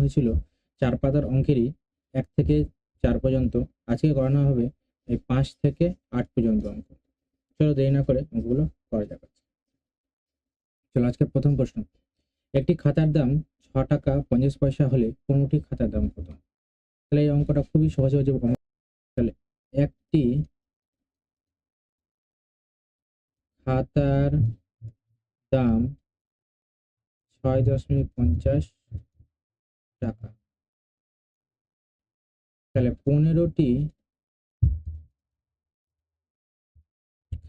হয়েছিল 4 পাতার অঙ্কেরই 1 থেকে 4 পর্যন্ত। আজকে করানো হবে এই 5 থেকে 8 পর্যন্ত অঙ্ক। চলো দেরি না করে অঙ্কগুলো করা যাক। চলো আজকে প্রথম প্রশ্ন, একটি খাতার দাম 6 টাকা 50 পয়সা হলে 15টি খাতার দাম কত? তাহলে এই অঙ্কটা খুবই সহজে হয়ে যাবে। তাহলে একটি খাতার দাম 6.50 টাকা, তাহলে 15টি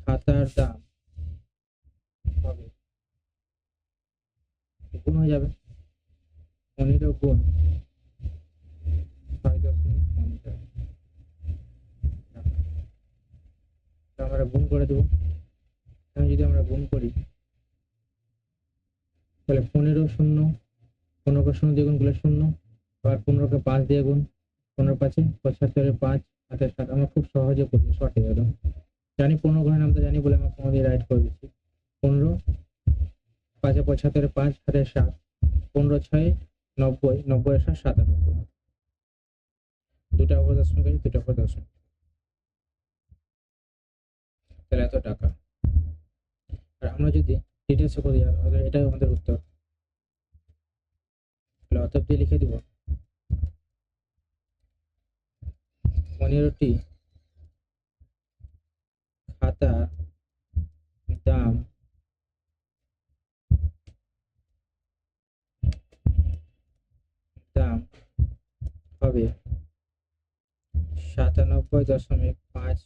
খাতার দাম হবে, গুণ হয়ে যাবে 15 গুণ 6.50 টাকা। আমরা গুণ করে দেবো। যদি আমরা গুণ করি তাহলে 15 শূন্য, 15 শূন্য দিয়ে গুণ করলে 0, আবার 15কে 5 দিয়ে গুণ, 15 5 75, 5 হাতে 7। আমরা খুব সহজে করি, সঠিক একদম জানি। 15 ঘরের নামটা জানি বলে আমরা 15 দিয়ে রাইট করে দিচ্ছি। 15 5 75, 5 হাতে 7, 15 6 90, 90 7 97, দুটা উপর দশমিক আছে, দুটা উপর দশমিক, তাহলে এত টাকা। আর আমরা যদি ডিটেলসে করি এটাই আমাদের উত্তর। তাহলে অতএব দিয়ে লিখে দিব 15টি খাতার দাম হবে 97.50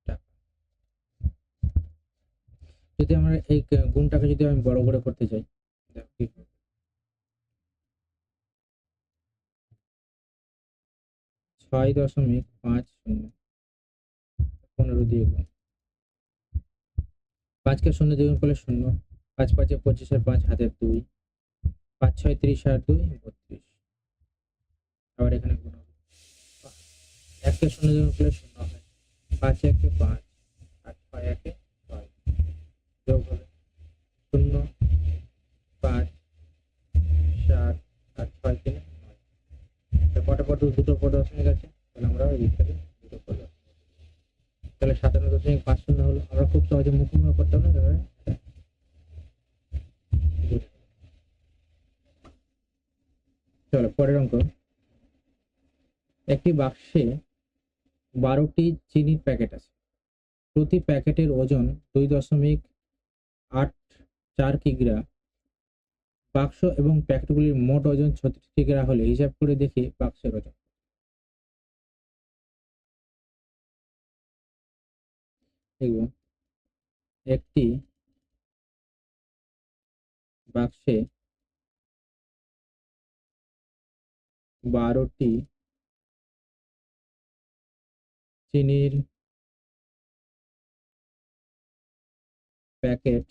টাকা। যদি আমরা এই গুণটাকে যদি আমি বড় করে করতে চাই, 6.50 15 দিয়ে গুণ, 5কে 0 দিয়ে গুণ করলে 0, 5 5 25, 5 হাতে 2, 5 6 30 আর 2 32। আবার এখানে গুণ হবে, 1কে 0 দিয়ে গুণ করলে 0 হয়, 5 1 5 আর 6 1 6, যোগ হবে 0 5 7 আর 6 3 9। কটা পর দুটো পর দশমিক আছে, তাহলে আমরা এই দিকটাকে দুটো পর দশমিক, তাহলে 97.50 হলো। আমরা খুব সহজে মুখোমুখি করতে হবে না। চলো পরের অঙ্ক, একটি বাক্সে 12টি চিনির প্যাকেট আছে, প্রতি প্যাকেটের ওজন 2.84 কিগ্রা। বাক্স এবং প্যাকেটগুলির মোট ওজন 36 কিগ্রা হলে হিসাব করে দেখি বাক্সের ওজন। দেখব একটি বাক্সে 12টি চিনির প্যাকেট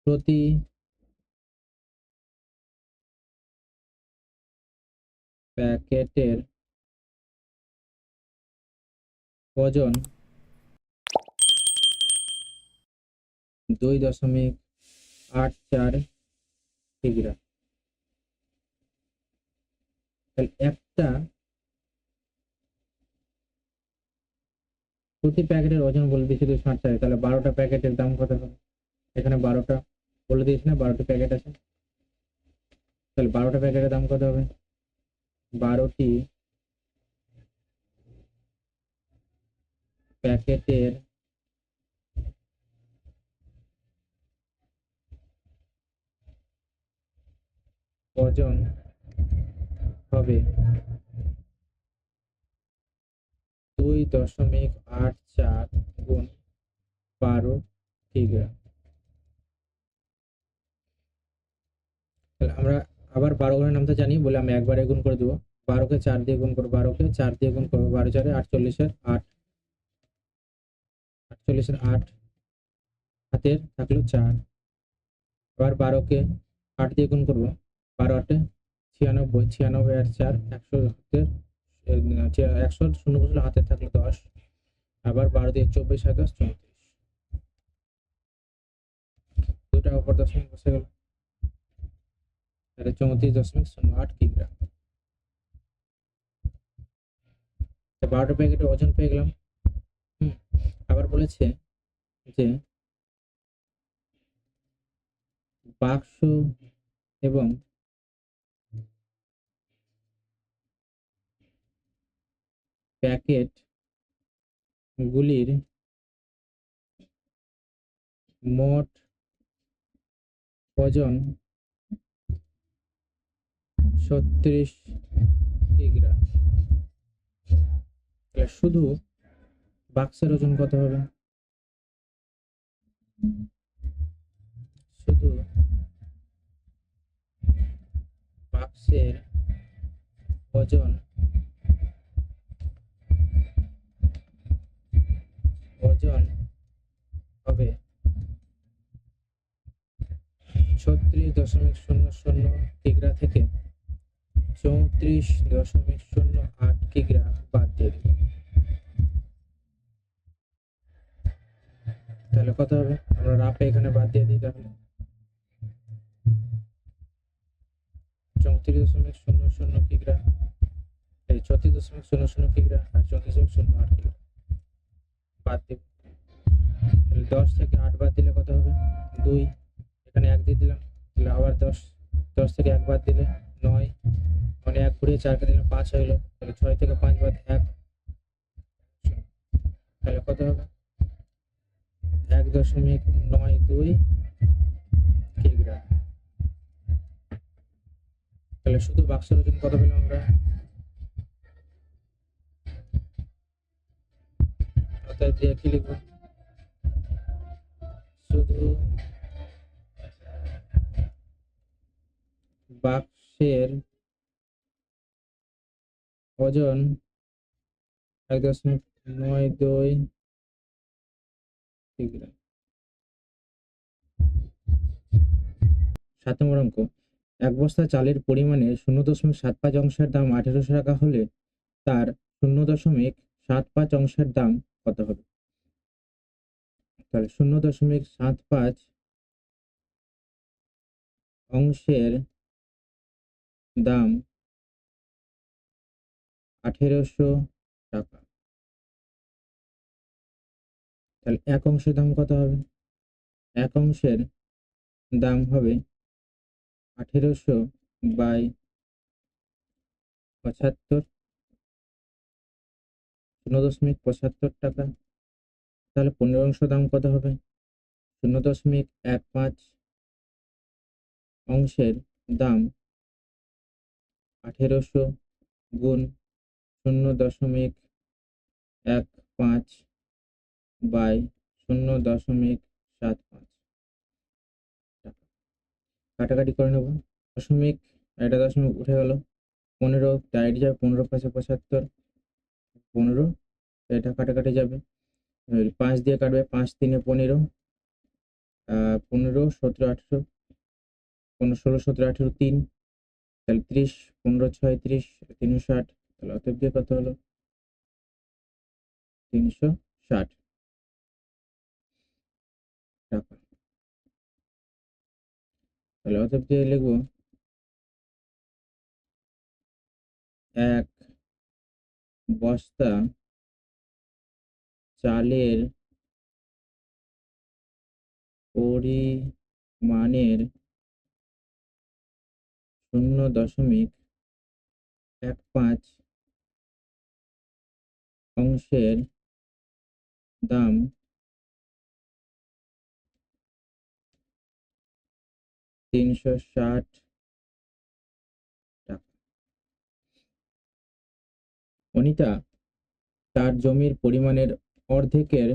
প্রতি প্যাকেটের ওজন 2.84 কিগ্রা। তাহলে একটা প্রতি প্যাকেটের ওজন বলে দিয়েছি 2.84, তাহলে 12টা প্যাকেটের দাম কত হবে? এখানে 12টা বলে দিয়েছি না, 12টি প্যাকেট আছে, তাহলে 12টা প্যাকেটের দাম কত হবে? 12টি প্যাকেটের ওজন হবে 2.84 গুণ 12 কিগ্রা। তাহলে আমরা আবার 12 গুণের নামটা জানি বলে আমি একবারে গুণ করে দেবো। 12কে 4 দিয়ে গুণ করবো, 12কে 4 দিয়ে গুণ করবো, 12 4 48 8, 48 8 হাতের থাকলো 4। আবার 12কে 8 দিয়ে গুণ করবো, 12 8 96, 96 আর 4 100 হাতের 100 শূন্য বসলে হাতের থাকলো 10। আবার 12 দিয়ে 24 7 34। টাকা পর দশমিক বসে গেল, তাহলে 34.08 কিগ্রা। 12টা প্যাকেটের ওজন পেয়ে গেলাম। আবার বলেছে যে বাক্স এবং প্যাকেট গুলির মোট ওজন 36 কিগ্রা। তাহলে শুধু বাক্সের ওজন কত হবে? শুধু বাক্সের ওজন হবে 36.00 কিগ্রা থেকে 34.08 কিগ্রা বাদ দিয়ে দিবে। তাহলে কত হবে? আমরা রাফে এখানে বাদ দিয়ে দিই। তাহলে 34.00 কিগ্রা, এই 34.00 কিগ্রা আর 34.08 কিগ্রা বাদ দিব। তাহলে 10 থেকে 8 বাদ দিলে কত হবে? 2। এখানে 1 দিয়ে দিলাম, তাহলে আবার 10 থেকে 1 বাদ দিলে 9, মানে 1 ঘুরিয়ে 4কে দিলাম 5 হইল, তাহলে 6 থেকে 5 বাদ 1, তাহলে কত হবে? 1.92 কিগ্রা। তাহলে শুধু বাক্সের ওজন কত পেলাম আমরা? অর্থাৎ দিয়ে কি লিখব? শুধু বাক্সের ওজন 1.92 কিগ্রা। 7 নম্বর অঙ্ক, এক বস্তা চালের পরিমাণে 0.75 অংশের দাম 1800 টাকা হলে তার 0.75 অংশের দাম কত হবে? তাহলে 0.75 অংশের দাম 1800 টাকা। তাহলে 1 অংশের দাম কত হবে? 1 অংশের দাম হবে 1800 বাই 75, 0.75 টাকা। তাহলে 15 অংশ দাম কত হবে? 0.15 অংশের দাম 1800 গুণ 0.15 বাই 0.75 টাকা। কাটাকাটি করে নেব। দশমিক, একটা দশমিক উঠে গেল। 15 ডাইরেক্ট যাবে, 15 5 75, 15, এটা কাটাকাটি যাবে। 5 দিয়ে কাটবে, 5 3 15, 15 17 18, 15 16 17 18 3, তাহলে 30, 15 6 30, 360। তাহলে অতএব দিয়ে কত হলো? 360 টাকা। তাহলে অতএব দিয়ে লিখবো 1 বস্তা চালের পরিমাণের 0.15 অংশের দাম 360 টাকা। অনিতা তার জমির পরিমাণের অর্ধেকের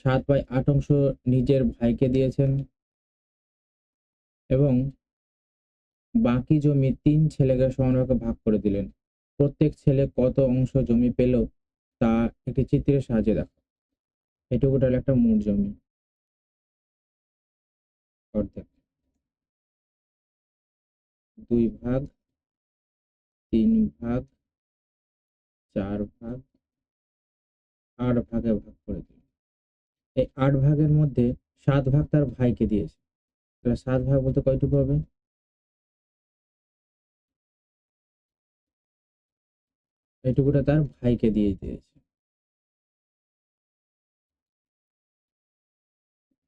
7/8 অংশ নিজের ভাইকে দিয়েছেন এবং বাকি জমি 3 ছেলেকে সমানভাগে ভাগ করে দিলেন। প্রত্যেক ছেলে কত অংশ জমি পেল তা একটি চিত্রের সাহায্যে দেখো। এটুকুটা হলো একটা মোট জমি, অর্ধেক। 2 ভাগ, 3 ভাগ, 4 ভাগ, 8 ভাগে ভাগ করে দিল। এই 8 ভাগের মধ্যে 7 ভাগ তার ভাইকে দিয়েছে, তাহলে 7 ভাগ বলতে কয়টুকু হবে? এইটুকুটা তার ভাইকে দিয়ে দিয়েছে,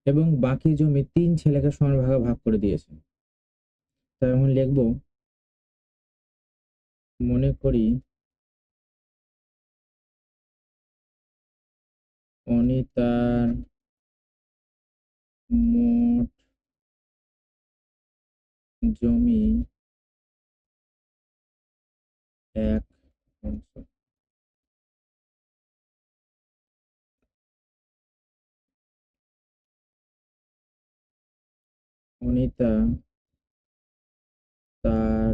এবং বাকি জমি 3 ছেলেকে সমান ভাগে ভাগ করে দিয়েছে। তাই এখন লিখবো, মনে করি অনিতার মোট জমি 1 অংশ। অনিতা তার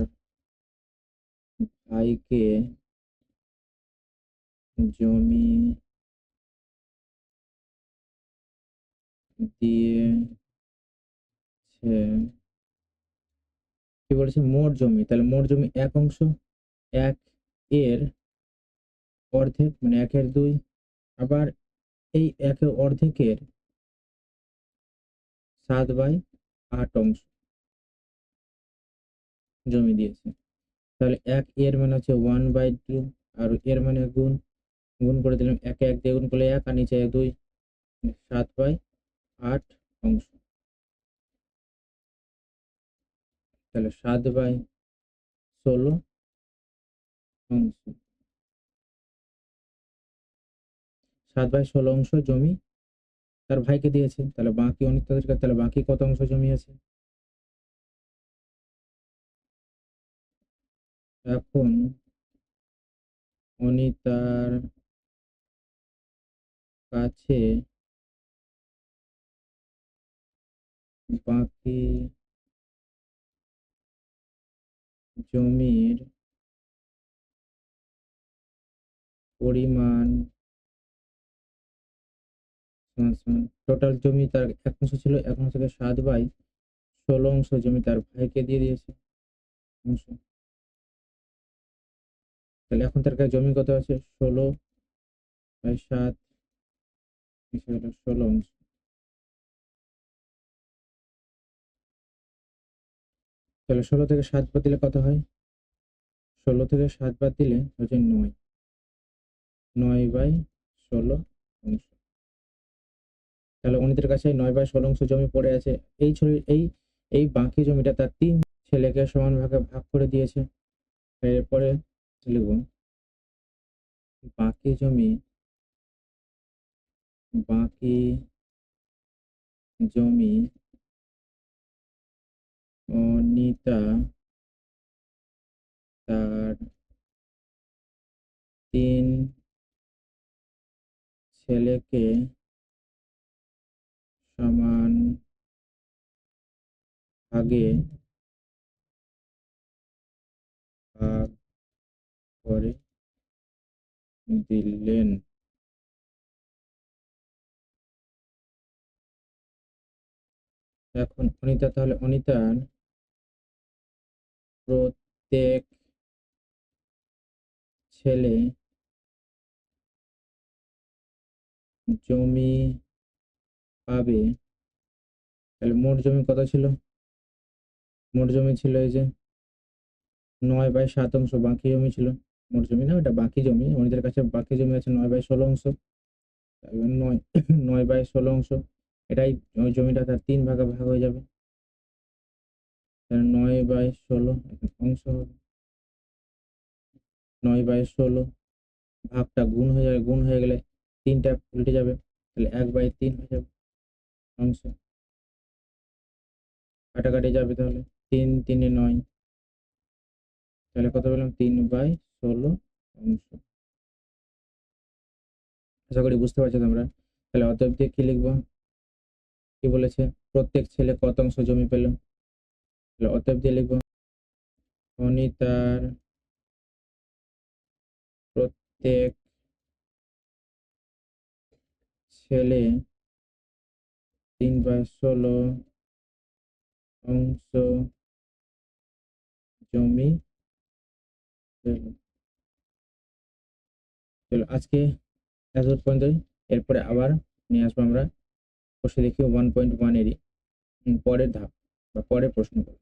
ভাইকে জমি দিয়েছে, কি বলেছে, মোট জমি, তাহলে মোট জমি 1 অংশ, 1 এর অর্ধেক মানে 1/2, আবার এই 1/2-এর 7/8 অংশ জমি দিয়েছে। তাহলে 1 এর মানে হচ্ছে 1/2, আর এর মানে গুণ, গুণ করে দিলাম, 1 দিয়ে গুণ করলে 1, আর নিচে 2, 7/8 অংশ। তাহলে 7/16 অংশ, 7/16 অংশ জমি তার ভাইকে দিয়েছে। তাহলে বাকি অনিত্যদের কাছে, তাহলে বাকি কত অংশ জমি আছে? এখন অনিতার কাছে বাকি জমির পরিমাণ টোটাল জমি তার 1 অংশ ছিল, 1 অংশ থেকে 7/16 অংশ জমি তার ভাইকে দিয়ে দিয়েছে অংশ। তাহলে এখন তার কাছে জমি কত আছে? 16/7 মিশে গেল 16 অংশ। তাহলে 16 থেকে 7 বাদ দিলে কত হয়? 16 থেকে 7 বাদ দিলে হচ্ছে 9, 9/16 অংশ। তাহলে অনিতের কাছে 9/16 অংশ জমি পড়ে আছে। এই এই বাকি জমিটা তার 3 ছেলেকে সমান ভাগে ভাগ করে দিয়েছে। এরপরে লিখব, বাকি জমি, বাকি জমি অনিতা তার 3 ছেলেকে সমান ভাগে ভাগ করে দিলেন। এখন অনিতা, তাহলে অনিতার প্রত্যেক ছেলে জমি পাবে। তাহলে মোট জমি কত ছিল? মোট জমি ছিল এই যে 9/7 অংশ, বাকি জমি ছিল, মোট জমি না, ওটা বাকি জমি, আমাদের কাছে বাকি জমি আছে 9/16 অংশ। তাহলে 9/16 অংশ, এটাই ওই জমিটা তার 3 ভাগে ভাগ হয়ে যাবে। তাহলে 9/16 অংশ হবে, 9/16 ভাগটা গুণ হয়ে যাবে, গুণ হয়ে গেলে 3টা উল্টে যাবে, তাহলে 1/3 হয়ে যাবে অংশ, কাটাকাটি যাবে, তাহলে 3×3=9, তাহলে কত পেলাম? 3/16 অংশ। আশা করি বুঝতে পারছো তোমরা। তাহলে অতএব দিয়ে কি লিখবো? কি বলেছে, প্রত্যেক ছেলে কত অংশ জমি পেল? তাহলে অতএব দিয়ে লিখবো, অনিতার প্রত্যেক ছেলে 3/16 অংশ জমি পেল। চলো আজকে এত পর্যন্তই, এরপরে আবার নিয়ে আসবো আমরা বসে দেখি 1.1 এরই পরের ধাপ বা পরের প্রশ্ন করো।